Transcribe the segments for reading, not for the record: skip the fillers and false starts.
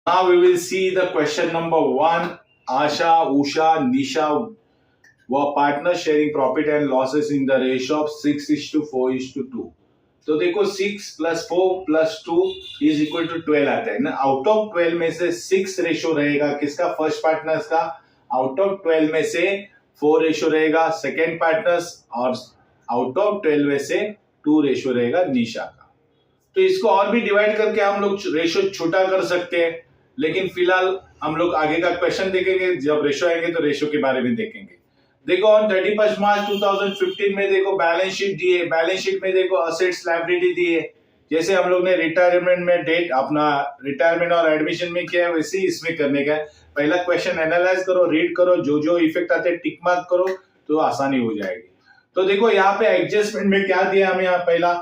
Now we will see the question number 1. Asha, Usha, Nisha were partners sharing profit and losses in the ratio of 6:4:2. तो देखो 6 + 4 + 2 is equal to 12 आता है ना। Out of 12 में से 6 ratio रहेगा किसका, फर्स्ट पार्टनर्स का। आउट ऑफ 12 में से 4 रेशो रहेगा सेकेंड पार्टनर्स, और आउट ऑफ 12 में से 2 रेशो रहेगा निशा का। तो इसको और भी डिवाइड करके हम लोग रेशो छोटा कर सकते हैं, लेकिन फिलहाल हम लोग आगे का क्वेश्चन देखेंगे। जब रेशो आएंगे तो रेशो के बारे में देखेंगे। देखो ऑन 31 मार्च 2015 में देखो बैलेंस शीट दिए। बैलेंस शीट में देखो असेट्स लायबिलिटी दिए। जैसे हम लोग ने रिटायरमेंट में डेट अपना रिटायरमेंट और एडमिशन में किया है, वैसे ही इसमें करने का है। पहला क्वेश्चन एनालाइज करो, रीड करो, जो जो इफेक्ट आते हैं टिक मार्क करो तो आसानी हो जाएगी। तो देखो यहाँ पे एडजस्टमेंट में क्या दिया हमें, यहाँ पहला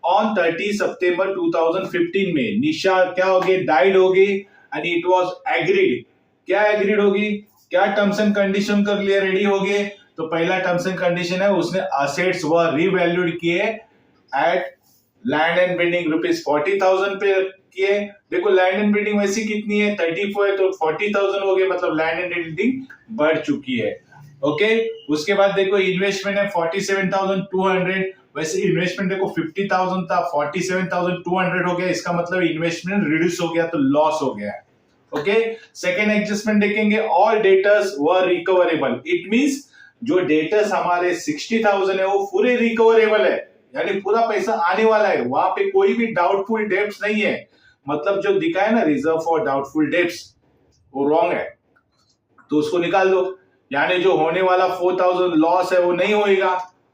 ऑन 30 सितंबर 2015 में निशा क्या होगी, डाइड होगी एंड इट वाज एग्रीड। क्या एग्रीड होगी, क्या टर्म्स एंड कंडीशन कर लिए रेडी हो गए। तो पहला टर्म्स एंड कंडीशन है उसने असेट्स व रीवैल्यूड किए एट लैंड एंड बिल्डिंग ₹40,000 पे किए। देखो लैंड एंड बिल्डिंग वैसी कितनी है 34 है, तो 40,000 हो गए, मतलब लैंड एंड बिल्डिंग बढ़ चुकी है। ओके उसके बाद देखो इन्वेस्टमेंट है 47,200, वैसे इन्वेस्टमेंट देखो 50,000 था, 47,200 हो गया, इसका मतलब इन्वेस्टमेंट रिड्यूस हो गया तो लॉस हो गया। ओके सेकेंड एडजस्टमेंट देखेंगे, all debtors were recoverable. It means जो डेटर्स हमारे 60,000 है वो पूरे रिकवरेबल है, यानी पूरा पैसा आने वाला है, वहां पे कोई भी डाउटफुल डेब्ट्स नहीं है। मतलब जो दिखा है ना रिजर्व फॉर डाउटफुल डेब्ट्स, वो रॉन्ग है, तो उसको निकाल दो। यानी जो होने वाला 4,000 लॉस है वो नहीं होएगा,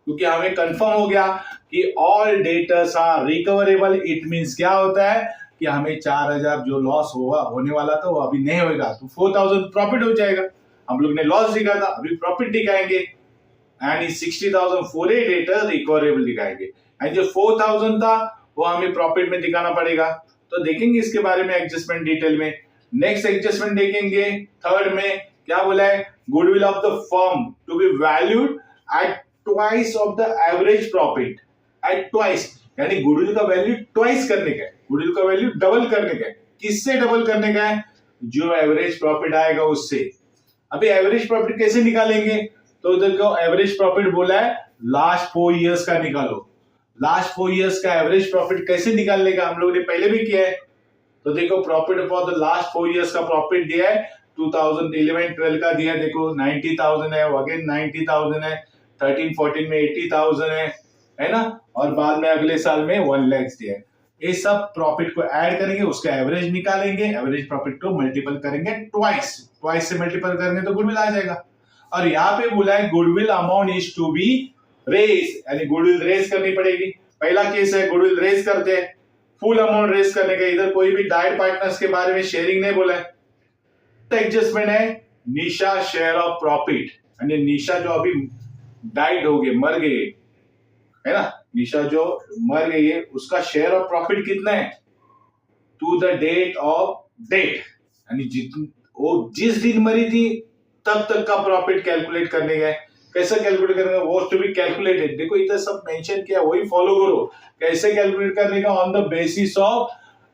क्योंकि हमें कंफर्म हो गया कि all debtors are recoverable. It means क्या होता है कि हमें 4,000 जो लॉस हुआ होने वाला था वो अभी नहीं होएगा, तो 4,000 प्रॉफिट हो जाएगा। हम लोग ने लॉस दिखा था, अभी प्रॉफिट दिखाएंगे एंड इस 60,000 फोर डेटर रिकवरेबल दिखाएंगे, एंड जो 4,000 था वो हमें प्रॉफिट में दिखाना पड़ेगा। तो देखेंगे इसके बारे में एडजस्टमेंट डिटेल में। नेक्स्ट एडजस्टमेंट देखेंगे थर्ड में क्या बोला है, goodwill of the firm to be valued at twice of the average profit. At twice यानी गुडविल का वैल्यू ट्वाइस करने का है, गुडविल का वैल्यू डबल करने का है। किससे डबल करने का है, जो एवरेज प्रॉफिट आएगा उससे। अभी एवरेज प्रॉफिट कैसे निकालेंगे, तो देखो एवरेज प्रॉफिट बोला है लास्ट 4 इयर्स का निकालो। लास्ट 4 इयर्स का एवरेज प्रॉफिट कैसे निकालने का हम लोग ने पहले भी किया है। तो देखो profit for the last 4 years का प्रॉफिट दिया है 2011-12 का दिया है, देखो 90,000 है, अगेन 90,000 है, 13-14 में 80,000 है ना, और बाद में अगले साल में 1 लाख दिया है। ये सब प्रॉफिट को ऐड करेंगे, उसका एवरेज निकालेंगे, एवरेज प्रॉफिट को मल्टीपल करेंगे ट्वाइस, ट्वाइस से मल्टीपल करेंगे तो गुडविल आ जाएगा। और यहाँ पे बोला है goodwill amount is to be raise, यानी गुडविल रेज करनी पड़ेगी। पहला केस है गुडविल रेज करते हैं, फुल अमाउंट रेज करने का। इधर कोई भी डाइड पार्टनर्स के बारे में शेयरिंग नहीं बोला है। एडजस्टमेंट है निशा शेयर ऑफ प्रॉफिट, यानी निशा जो अभी डाइड हो गए, मर गई है ना, निशा जो मर गई है उसका शेयर ऑफ प्रॉफिट कितना है to the date of date, यानी वो जिस दिन मरी थी तब तक का प्रॉफिट कैलकुलेट करने का है। कैसे कैलकुलेट करेंगे, वो टू बी कैलकुलेटेड। देखो इधर सब मेंशन किया, वही फॉलो करो। कैसे कैलकुलेट करने का, on the basis of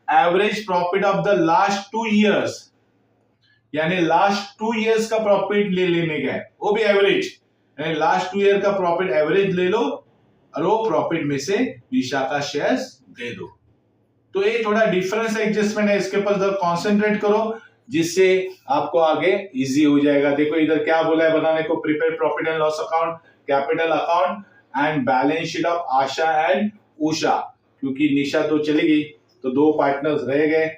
average profit of the last 2 years, यानी लास्ट 2 इयर्स का प्रॉफिट ले लेने का है, वो भी एवरेज, यानी लास्ट 2 ईयर का प्रॉफिट एवरेज ले लो और वो प्रॉफिट में से निशा का शेयर्स दे दो। तो ये थोड़ा डिफरेंस एडजस्टमेंट है, इसके ऊपर कॉन्सेंट्रेट करो जिससे आपको आगे इजी हो जाएगा। देखो इधर क्या बोला है बनाने को, prepare profit and loss account, capital account and balance sheet of Asha and Usha. क्योंकि निशा तो चली गई तो 2 पार्टनर्स रह गए,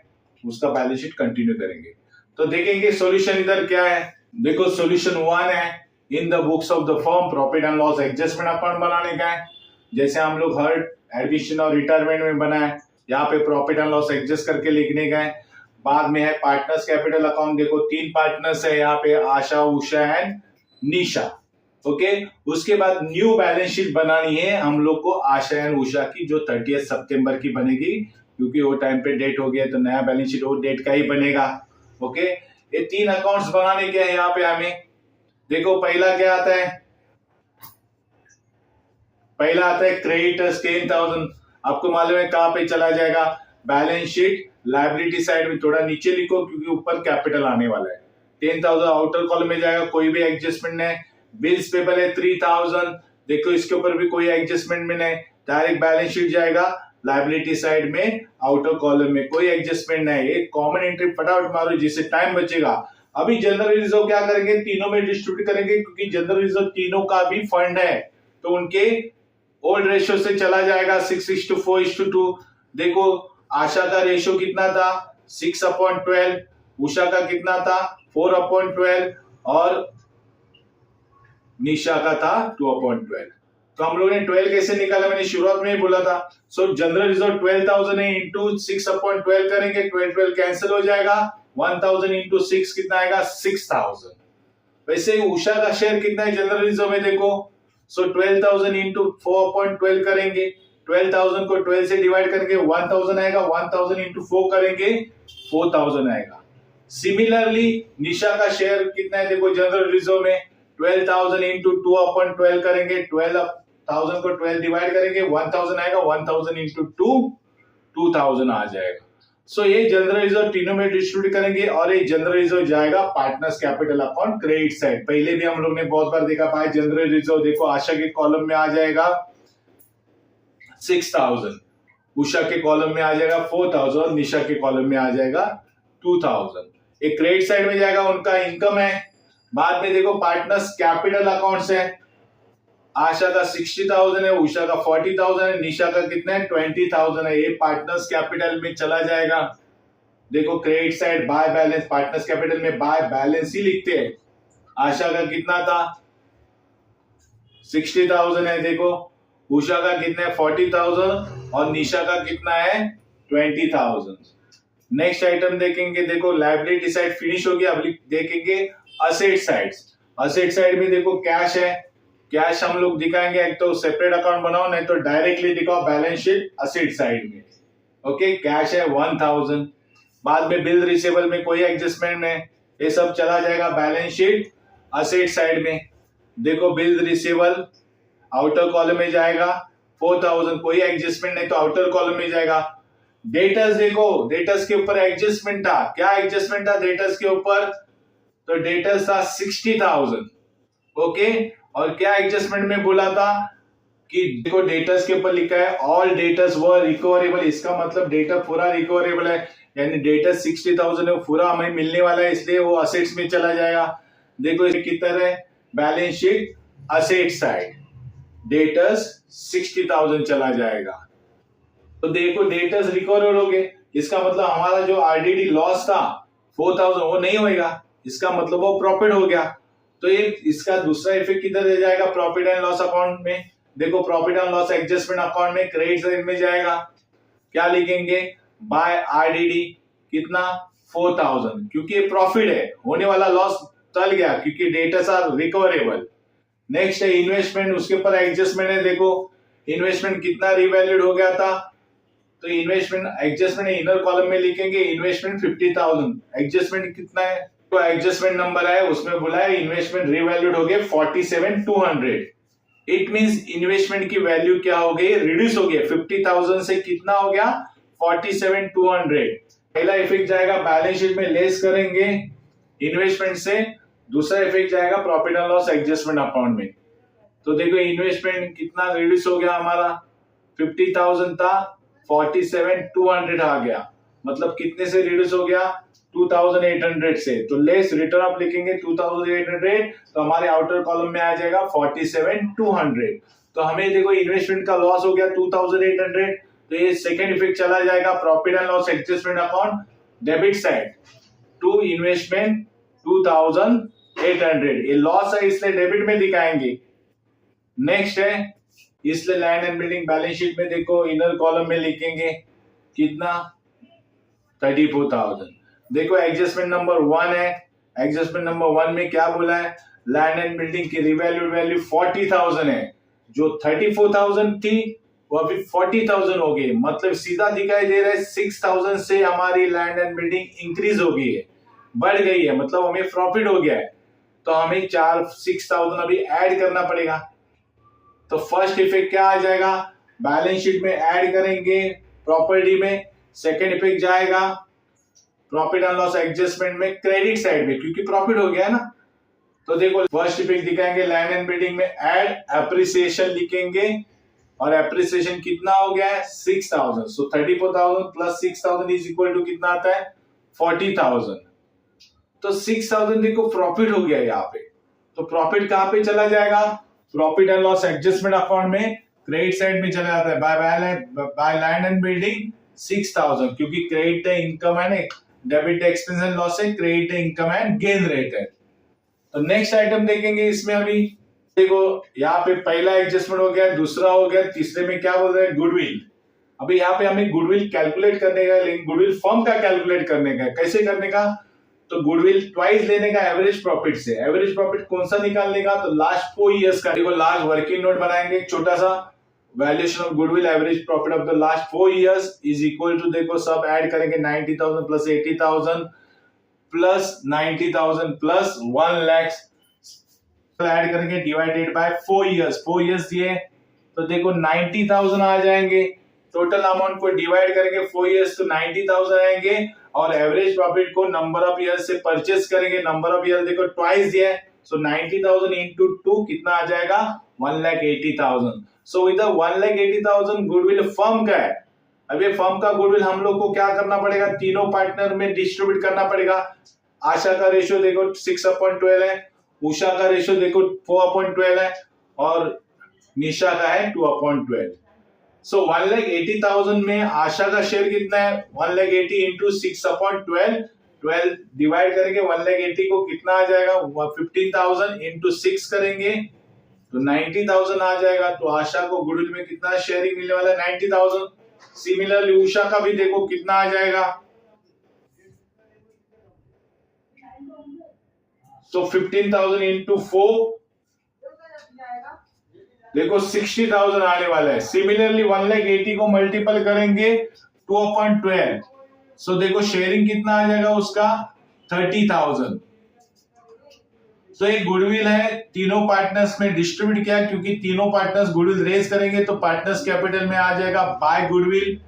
उसका बैलेंस शीट कंटिन्यू करेंगे। तो देखेंगे सॉल्यूशन इधर क्या है। देखो सॉल्यूशन 1 है, in the books of the firm profit and loss adjustment account बनाने का है, जैसे हम लोग हर एडमिशन और रिटायरमेंट में बनाए। यहाँ पे प्रॉफिट एंड लॉस एडजस्ट करके लिखने का है। बाद में है पार्टनर्स कैपिटल अकाउंट, देखो 3 पार्टनर्स है यहाँ पे, आशा उषा एंड निशा। ओके उसके बाद न्यू बैलेंस शीट बनानी है हम लोग को आशा एंड उषा की, जो 30 सितंबर की बनेगी, क्योंकि वो टाइम पे डेट हो गया तो नया बैलेंस शीट वो डेट का ही बनेगा। ओके ये 3 अकाउंट्स बनाने के हैं यहाँ पे हमें। देखो पहला क्या आता है, पहला आता है क्रेडिटर्स 10,000। आपको मालूम है कहां पे चला जाएगा, बैलेंस शीट लायबिलिटी साइड में थोड़ा नीचे लिखो क्योंकि ऊपर कैपिटल आने वाला है। 10,000 आउटर कॉलम में जाएगा, कोई भी एडजस्टमेंट नहीं। बिल्स पेबल है 3,000, देखो इसके ऊपर भी कोई एडजस्टमेंट में नहीं, डायरेक्ट बैलेंस शीट जाएगा लायबिलिटी साइड में, आउटर कॉलम में कोई एडजस्टमेंट नहीं। एक कॉमन एंट्री फटाफट मारो जिससे टाइम बचेगा। अभी जनरल रिजर्व क्या करेंगे, तीनों में डिस्ट्रीब्यूट करेंगे क्योंकि जनरल रिजर्व तीनों का भी फंड है, तो उनके ओल्ड रेशियो से चला जाएगा 6:4:2। देखो आशा का रेशियो कितना था 6/12, उषा का कितना था 4/12 और निशा का था 2/12। तो हम लोग ने 12 कैसे निकाला, मैंने शुरुआत में ही बोला था। सो जनरल रिजर्व 12,000 है, इंटू 6/12 करेंगे, 12 कैंसिल हो जाएगा, 1,000 इंटू 6 कितना आएगा 6,000। वैसे ही उषा का शेयर कितना है जनरल रिजर्व में, देखो सो 12,000 इंटू 4/12 करेंगे, 12,000 को 12 से डिवाइड करेंगे 1,000 आएगा, 1,000 इंटू 4 करेंगे 4,000 आएगा। सिमिलरली निशा का शेयर कितना है, देखो जनरल रिजर्व में 12,000 इंटू 2/12 करेंगे, 12,000 को 12 डिवाइड करेंगे 1,000 आएगा, 1,000 इंटू 2 2,000 आ जाएगा। सो ये जनरल रिजर्व तीनों में डिस्ट्रीब्यूट करेंगे और ये जनरल रिजर्व जाएगा partners capital account credit side. पहले भी हम लोग ने बहुत बार देखा पाया जनरल रिजर्व, देखो आशा के कॉलम में आ जाएगा 6,000, उषा के कॉलम में आ जाएगा 4,000 और निशा के कॉलम में आ जाएगा 2,000। एक क्रेडिट साइड में जाएगा, उनका इनकम है। बाद में देखो पार्टनर्स कैपिटल अकाउंट्स है, आशा का 60,000 है, उषा का 40,000 है, निशा का कितना है 20,000 है, ये पार्टनर्स कैपिटल में चला जाएगा। देखो credit side by balance, partners capital में बाय बैलेंस ही लिखते हैं। आशा का कितना था 60,000 है, देखो उषा का कितना है 40,000 और निशा का कितना है 20,000। नेक्स्ट आइटम देखेंगे, देखो लायबिलिटी साइड फिनिश हो गया। अब देखेंगे असेट साइड। असेट साइड में देखो कैश है, कैश हम लोग दिखाएंगे, एक तो सेपरेट अकाउंट बनाओ नहीं तो डायरेक्टली दिखाओ बैलेंस शीट असेट साइड में। ओके कैश है 1,000। बाद में बिल रिसीवेबल में कोई एडजस्टमेंट नहीं, ये सब चला जाएगा बैलेंस शीट असेट साइड में। देखो बिल रिसीवेबल आउटर कॉलम में जाएगा 4,000, कोई एडजस्टमेंट नहीं तो आउटर कॉलम में जाएगा। डेटर्स देखो, डेटर्स के ऊपर एडजस्टमेंट था, क्या एडजस्टमेंट था डेटर्स के ऊपर, तो डेटर्स था 60,000। ओके और क्या एडजस्टमेंट में बोला था कि देखो डेटर्स के ऊपर लिखा है ऑल डेटर्स वर रिकवरेबल, इसका मतलब डेटा पूरा रिकवरेबल है, यानी डेटर्स 60,000 है पूरा हमें मिलने वाला है, इसलिए वो असेट्स में चला जाएगा। देखो इसमें कितना है balance sheet asset side, debtors 60,000 चला जाएगा। तो देखो डेटर्स रिकवर हो गए, इसका मतलब हमारा जो आरडीडी लॉस था 4,000 वो नहीं होगा, इसका मतलब वो प्रॉफिट हो गया। तो ये इसका दूसरा इफेक्ट किधर दे जाएगा प्रॉफिट एंड लॉस अकाउंट में। देखो profit and loss adjustment account में क्रेडिट साइड में जाएगा, क्या लिखेंगे बाय आरडीडी कितना 4,000, क्योंकि ये प्रॉफिट है, होने वाला लॉस टल गया क्योंकि डेटर्स आर रिकवरेबल। नेक्स्ट है इन्वेस्टमेंट, उसके ऊपर एडजस्टमेंट है। देखो इन्वेस्टमेंट कितना रिवैल्यूड हो गया था, तो इन्वेस्टमेंट एडजस्टमेंट इनर कॉलम में लिखेंगे इन्वेस्टमेंट 50,000, एडजस्टमेंट कितना है तो एडजस्टमेंट नंबर है उसमें बोला है इन्वेस्टमेंट रिवैल्यूड हो गए 47,200। इट मींस इन्वेस्टमेंट की वैल्यू क्या हो गई रिड्यूस हो गया, 50,000 से कितना हो गया 47,200। पहला इफेक्ट जाएगा बैलेंस शीट में लेस करेंगे इन्वेस्टमेंट से, दूसरा इफेक्ट जाएगा profit and loss adjustment account में। तो देखो इन्वेस्टमेंट कितना रिड्यूस हो गया हमारा, 50,000 था 47,200 आ गया, मतलब कितने से रिड्यूस हो गया 2,800 से। तो लेस रिटर्न आप लिखेंगे 2,800, तो हमारे आउटर कॉलम में आ जाएगा 47,200। तो हमें देखो इन्वेस्टमेंट का लॉस हो गया 2,800, तो ये सेकेंड इफेक्ट चला जाएगा profit and loss adjustment account debit side to investment 2,800, ये लॉस है इसलिए डेबिट में दिखाएंगे। नेक्स्ट है इसलिए land and building balance sheet में देखो इनर कॉलम में लिखेंगे कितना 34,000। देखो एडजस्टमेंट नंबर 1 है, एडजस्टमेंट नंबर 1 में क्या बोला है लैंड एंड बिल्डिंग की रिवैल्यूड वैल्यू 40,000 है, जो 34,000 थी वो अभी 40,000 हो गई, मतलब सीधा दिखाई दे रहा है 6,000 से हमारी लैंड एंड बिल्डिंग इंक्रीज हो गई है, बढ़ गई है, मतलब हमें प्रॉफिट हो गया है। तो हमें 6,000 अभी ऐड करना पड़ेगा। तो फर्स्ट इफेक्ट क्या आ जाएगा बैलेंस शीट में ऐड करेंगे प्रॉपर्टी में सेकेंड इफेक्ट जाएगा प्रॉफिट एंड लॉस एडजस्टमेंट में क्रेडिट साइड में, क्योंकि प्रॉफिट हो गया है ना। तो देखो फर्स्ट इफेक्ट दिखाएंगे लैंड एंड बिल्डिंग में एड एप्रिसिएशन लिखेंगे, और एप्रिसिएशन कितना हो गया है 6000। सो 34,000 प्लस 6000 इज इक्वल टू कितना आता है 40,000। तो 6000 देखो प्रॉफिट हो गया यहाँ पे। तो प्रॉफिट कहां पे चला जाएगा, profit and loss adjustment account में क्रेडिट साइड में चला जाता है बाय लैंड एंड बिल्डिंग 6000, क्योंकि क्रेडिट इनकम है, डेबिट एक्सपेंस एंड लॉस है, credit income and gain rate है। तो नेक्स्ट आइटम देखेंगे इसमें। अभी देखो यहाँ पे पहला एडजस्टमेंट हो गया, दूसरा हो गया, तीसरे में क्या बोल रहे हैं गुडविल। अभी यहाँ पे हमें गुडविल कैलकुलेट करने का, लेकिन गुडविल फर्म का कैलकुलेट करने का, कैसे करने का, तो गुडविल ट्वाइस लेने का एवरेज प्रॉफिट से। एवरेज प्रॉफिट कौन सा निकालने का, तो लास्ट 4 इयर्स का। देखो लास्ट वर्किंग नोट बनाएंगे छोटा सा, valuation of goodwill average profit of the last 4 years is equal to, देखो सब ऐड करेंगे 90,000 plus 80,000 plus 90,000 plus 1 lakh add करेंगे डिवाइडेड बाय 4 इयर्स। 4 इयर्स दिए तो देखो 90,000 आ जाएंगे। टोटल अमाउंट को डिवाइड करेंगे 4 इयर्स तो 90,000 आएंगे, और एवरेज प्रॉफिट को नंबर ऑफ ईयर से परचेस करेंगे। नंबर ऑफ ईयर देखो ट्वाइस दिया है, सो 90,000 इंटू 2 कितना आ जाएगा 1,80,000। सो विद 1,80,000 गुडविल फर्म का है। अब ये फर्म का गुडविल हम लोग को क्या करना पड़ेगा, तीनों पार्टनर में डिस्ट्रीब्यूट करना पड़ेगा। आशा का रेशियो देखो 6/12 है, उषा का रेशियो देखो 4/12 है, और निशा का है 2/12। सो 1,80,000 में आशा का शेयर कितना है 1,80,000 इंटू 6/12, 12 डिवाइड करेंगे 1,80,000 को कितना आ जाएगा 15,000 इंटू 6 करेंगे तो 90,000 आ जाएगा। तो आशा को गुडविल में कितना शेयरिंग मिलने वाला है 90,000। सिमिलरली उषा का भी देखो कितना आ जाएगा, तो 15,000 इंटू 4 देखो 60,000 आने वाला है। सिमिलरली 1,80,000 को मल्टीपल करेंगे 2/12, सो देखो शेयरिंग कितना आ जाएगा उसका 30,000। तो एक गुडविल है, तीनों पार्टनर्स में डिस्ट्रीब्यूट किया, क्योंकि तीनों पार्टनर्स गुडविल रेज करेंगे तो पार्टनर्स कैपिटल में आ जाएगा बाय गुडविल।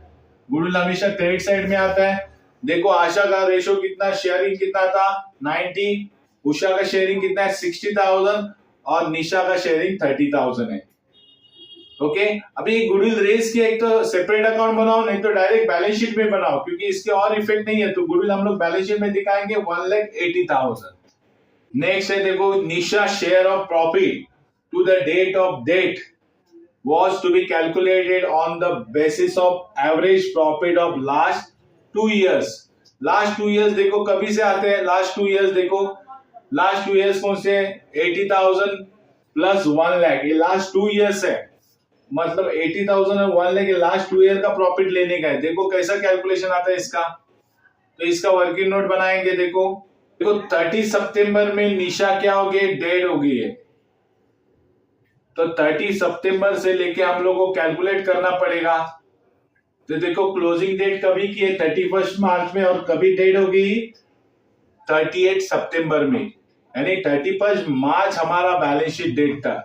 गुडविल हमेशा क्रेडिट साइड में आता है। देखो आशा का रेशियो कितना, शेयरिंग कितना था 90, उषा का शेयरिंग कितना है 60,000, और निशा का शेयरिंग 30,000 है। ओके अभी गुडविल रेज किया, एक तो सेपरेट अकाउंट बनाओ, नहीं तो डायरेक्ट बैलेंस शीट में बनाओ, क्योंकि इसके और इफेक्ट नहीं है। तो गुडविल हम लोग बैलेंस शीट में दिखाएंगे 1,80,000। नेक्स्ट है देखो Nisha share of profit to the date of date was to be calculated on the basis of average profit of last 2 years। Last 2 years देखो कभी से आते हैं, लास्ट 2 इयर्स देखो, लास्ट 2 इयर्स कौन से 80,000 प्लस 1 लाख, ये लास्ट 2 इयर्स है। मतलब 80,000 और 1 लाख ये लास्ट 2 ईयर का प्रॉफिट लेने का है। देखो कैसा कैलकुलेशन आता है इसका, तो इसका वर्किंग नोट बनाएंगे। देखो 30 सितंबर में निशा क्या हो गई, डेड हो गई है, तो 30 सितंबर से लेके हम लोग को कैलकुलेट करना पड़ेगा। तो देखो क्लोजिंग डेट कभी की है 31 मार्च में, और कभी डेट होगी 38 सितंबर में, यानी 31 मार्च हमारा बैलेंस शीट डेट था।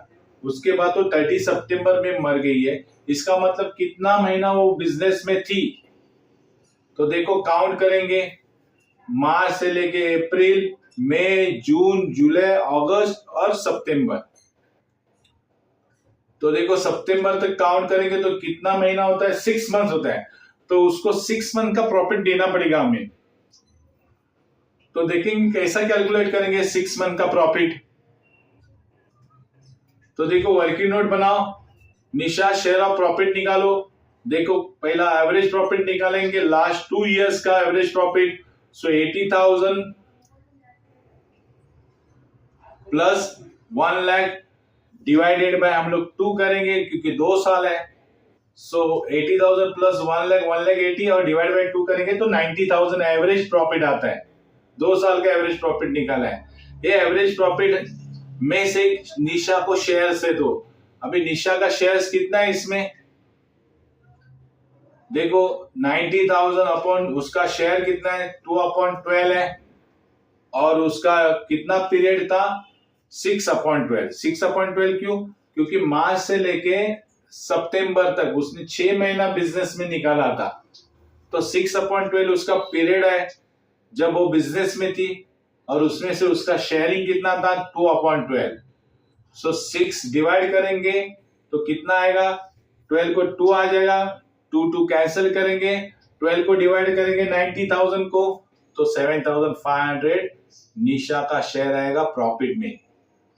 उसके बाद तो 30 सितंबर में मर गई है। इसका मतलब कितना महीना वो बिजनेस में थी, तो देखो काउंट करेंगे मार्च से लेके अप्रैल, मई, जून, जुलाई, अगस्त और सितंबर। तो देखो सितंबर तक काउंट करेंगे तो कितना महीना होता है 6 मंथ होता है, तो उसको 6 मंथ का प्रॉफिट देना पड़ेगा हमें। तो देखेंगे कैसा कैलकुलेट करेंगे 6 मंथ का प्रॉफिट। तो देखो वर्किंग नोट बनाओ, निशा शेयर ऑफ प्रॉफिट निकालो। देखो पहला एवरेज प्रॉफिट निकालेंगे लास्ट 2 इयर्स का average profit, so 80,000 plus 1 lakh divided by हम लोग 2 करेंगे क्योंकि 2 साल है। सो 80,000 प्लस 1 लाख 1,80,000 और डिवाइड बाय 2 करेंगे तो 90,000 एवरेज प्रॉफिट आता है। 2 साल का एवरेज प्रॉफिट निकाला है। ये एवरेज प्रॉफिट में से निशा को शेयर से दो। अभी निशा का शेयर्स कितना है इसमें, देखो 90,000 अपॉन उसका शेयर कितना है 2/12 है, और उसका कितना पीरियड था 6/12। 6/12 क्यों, क्योंकि मार्च से लेके सितंबर तक उसने 6 महीना बिजनेस में निकाला था। तो 6/12 उसका पीरियड है जब वो बिजनेस में थी, और उसमें से उसका शेयरिंग कितना था 2/12। सो 6 डिवाइड करेंगे तो कितना आएगा, 12 को 2 आ जाएगा, 2 कैंसिल करेंगे, 12 को डिवाइड करेंगे 90,000 को, तो 7,500 निशा का शेयर आएगा प्रॉफिट में।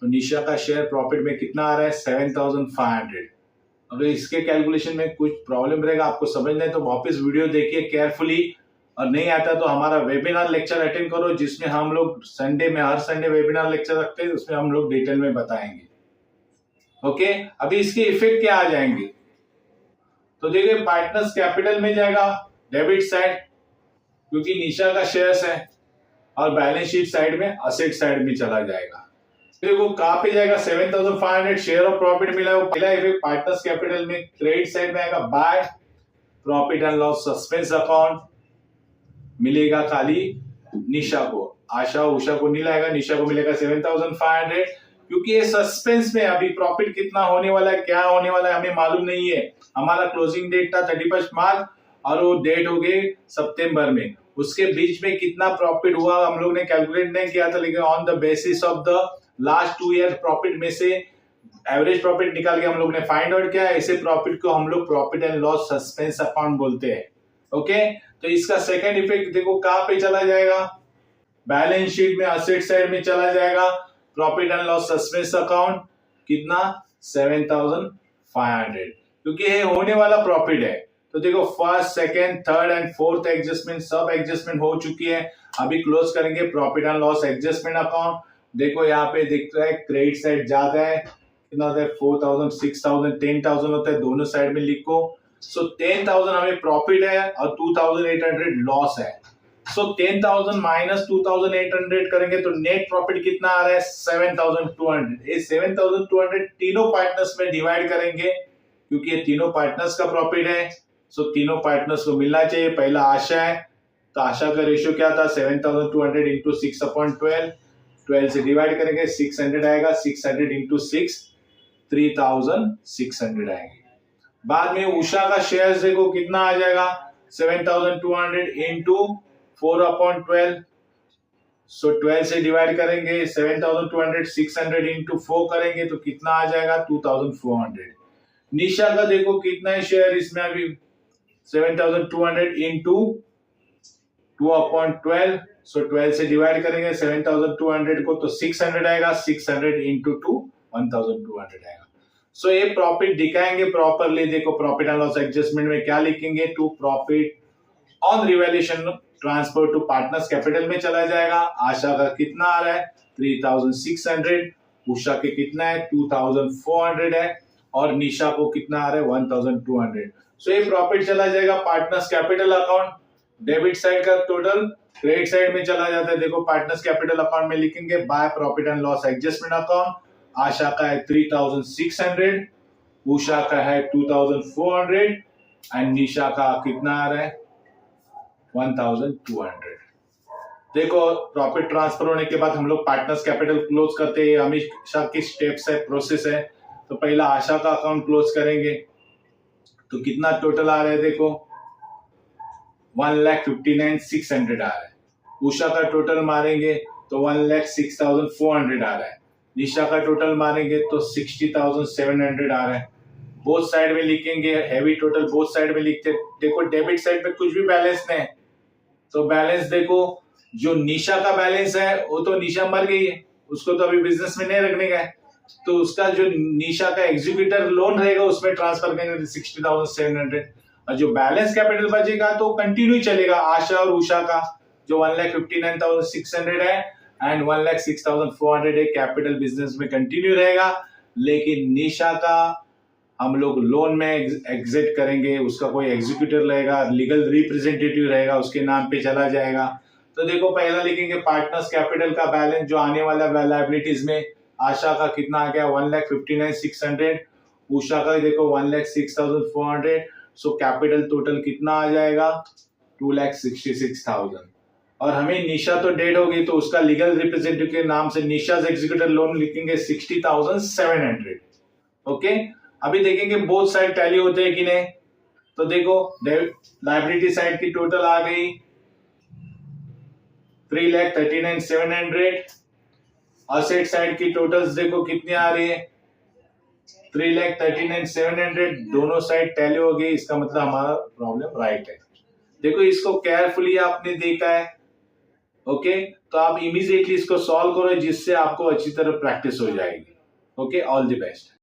तो निशा का शेयर प्रॉफिट में कितना आ रहा है 7,500। अगर इसके कैलकुलेशन में कुछ प्रॉब्लम रहेगा आपको समझना है तो वापस वीडियो देखिए केयरफुली, और नहीं आता तो हमारा वेबिनार लेक्चर अटेंड करो जिसमें हम लोग संडे में हर संडे वेबिनार लेक्चर रखते हैं, उसमें हम लोग डिटेल में बताएंगे। ओके, अभी इसके इफेक्ट क्या आ जाएंगे, तो देखिए पार्टनर्स कैपिटल में जाएगा डेबिट साइड क्योंकि निशा का शेयर्स है, और बैलेंस शीट साइड में असेट साइड में चला जाएगा। फिर वो कहां पे जाएगा 7,500 शेयर ऑफ प्रॉफिट मिला है, वो पहला इफेक्ट पार्टनर्स कैपिटल में क्रेडिट साइड में आएगा, bye profit and loss suspense account मिलेगा खाली निशा को, आशा उषा को नहीं लाएगा, निशा को मिलेगा 7,500 क्योंकि ये सस्पेंस में अभी प्रॉफिट कितना होने वाला है क्या होने वाला है हमें मालूम नहीं है। हमारा क्लोजिंग डेट था 31 मार्च और वो डेट हो गई सितंबर में, उसके बीच में कितना प्रॉफिट हुआ हम लोग ने कैलकुलेट नहीं किया था, लेकिन on the basis of the last 2 year profit में से एवरेज प्रॉफिट निकाल के हम लोग ने फाइंड आउट किया। ऐसे प्रॉफिट को हम लोग profit and loss suspense account बोलते हैं। ओके, तो इसका सेकंड इफेक्ट देखो कहां पे चला जाएगा, बैलेंस शीट में असेट साइड में चला जाएगा, profit and loss suspense account कितना 7,500 क्योंकि ये होने वाला प्रॉफिट है। तो देखो first second third and fourth adjustment सब एडजस्टमेंट हो चुकी है, अभी क्लोज करेंगे profit and loss adjustment account. देखो यहाँ पे दिख रहा है क्रेडिट साइड ज्यादा है, कितना होता है 4,000 6,000 10,000 होता है, दोनों साइड में लिखो। सो 10,000 हमें प्रॉफिट है और 2,800 लॉस है। सो 10,000 माइनस 2,800 करेंगे तो नेट प्रॉफिट कितना आ रहा है 7,200। ये 7,200 तीनों पार्टनर्स में डिवाइड करेंगे क्योंकि ये तीनों पार्टनर्स का प्रॉफिट है। सो तीनों पार्टनर्स को मिलना चाहिए। पहला आशा है तो आशा का रेशियो क्या था 7,200 इंटू 6/12, 12 से डिवाइड करेंगे 600 आएगा, 600 इंटू 6 3,600 आएंगे। बाद में उषा का शेयर देखो कितना आ जाएगा 7,200 इंटू 4/12, सो 12 से डिवाइड करेंगे 7,200, 600 इंटू 4 करेंगे तो कितना आ जाएगा 2,400। निशा का देखो कितना है शेयर इसमें अभी 7,200 इंटू 2/12, सो 12 से डिवाइड करेंगे 7,200 को तो 600 आएगा, 600 इंटू 2 1,200 आएगा। सो ये प्रॉफिट दिखाएंगे प्रॉपरली। देखो प्रॉफिट एंड लॉस एडजस्टमेंट में क्या लिखेंगे, to profit on revaluation transfer to partners capital में चला जाएगा। आशा का कितना आ रहा है 3,600, उषा के कितना है 2,400 है, और निशा को कितना आ रहा है 1,200। सो ये प्रॉफिट चला जाएगा partners capital account. Debit side का टोटल क्रेडिट साइड में चला जाता है। देखो पार्टनर्स कैपिटल अकाउंट में लिखेंगे by profit and loss adjustment account. Asha का है 3,600, उषा का है 2,400 एंड निशा का कितना आ रहा है 1,200। देखो प्रॉफिट ट्रांसफर होने के बाद हम लोग पार्टनर्स कैपिटल क्लोज करते हैं, हमेशा की स्टेप्स है प्रोसेस है। तो पहला आशा का अकाउंट क्लोज करेंगे तो कितना टोटल आ रहा है देखो 1,59,600 आ रहा है। उषा का टोटल मारेंगे तो 1,06,400 आ रहा है। निशा का टोटल मारेंगे तो 60,700 आ रहा है। बोथ साइड में लिखेंगे हैवी टोटल, बोथ साइड में लिखते। देखो डेबिट साइड पे कुछ भी बैलेंस नहीं है तो बैलेंस देखो जो निशा का बैलेंस है वो तो निशा मर गई है, उसको तो अभी बिजनेस में नहीं रखने का है, तो उसका जो निशा का एग्जीक्यूटर लोन रहेगा उसमें ट्रांसफर करेंगे 60,700, और जो बैलेंस कैपिटल बचेगा तो कंटिन्यू चलेगा आशा और उषा का जो 1,59,600 है एंड 1,06,400 है, कैपिटल बिजनेस में कंटिन्यू रहेगा। लेकिन निशा का हम लोग लोन में एग्जिट करेंगे, उसका कोई एग्जीक्यूटर रहेगा, लीगल रिप्रेजेंटेटिव रहेगा, उसके नाम पे चला जाएगा। तो देखो पहला लिखेंगे पार्टनर्स कैपिटल का बैलेंस जो आने वाला लायबिलिटीज में आशा का कितना आ गया 1,59,600, उषा का देखो 1,06,400। सो कैपिटल टोटल कितना आ जाएगा 2,66,000। और हमें निशा तो डेड हो गई तो उसका लीगल रिप्रेजेंटेटिव के नाम से निशा एग्जीक्यूटर लोन लिखेंगे 60,700। ओके, अभी देखेंगे बोथ साइड टैली होते हैं कि नहीं। तो देखो लाइबिलिटी साइड की टोटल आ गई 3,39,700। असेट साइड की टोटल्स देखो कितनी आ रही है 3,39,700। दोनों साइड टैली हो गई, इसका मतलब हमारा प्रॉब्लम राइट है। देखो इसको केयरफुली आपने देखा है, ओके। तो आप इमीडिएटली इसको सॉल्व करो जिससे आपको अच्छी तरह प्रैक्टिस हो जाएगी। Okay, all the best.